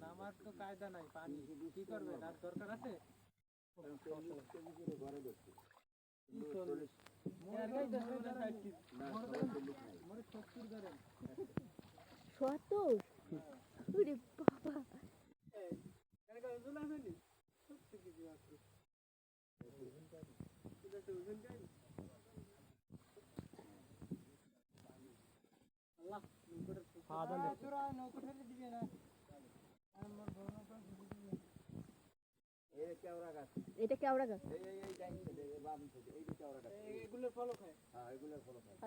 নামার তো কায়দা নাই, পানি কি করবেন আর দরকার আছে? এটা কেওড়া গাছ।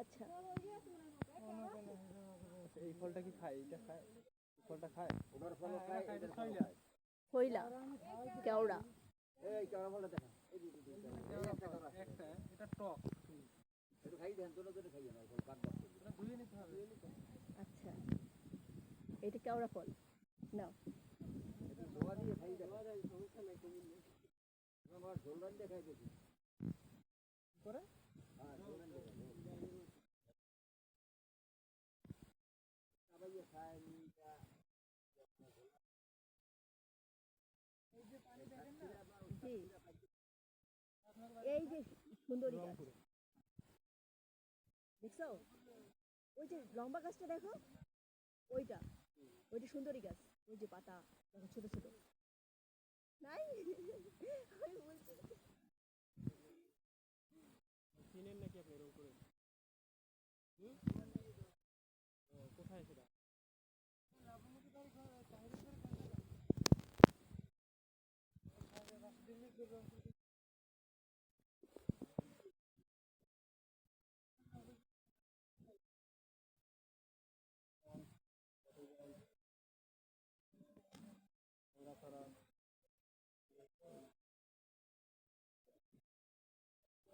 আচ্ছা, এই ফলটা কি খায়? এটা খায়? ফলটা খায়? হইলা কেওড়া। এটা টক। আচ্ছা, এটা কেওড়া ফল নাও। জি, এই যে সুন্দরী গাছ দেখছো, ওই যে লম্বা গাছটা দেখো, ওইটা ওইটা সুন্দরী গাছ। ওই যে পাতা দেখো ছোট ছোট নাই। আমি বলছি চিনেন নাকি আপনি এরকম করে? কোথায় সেটা?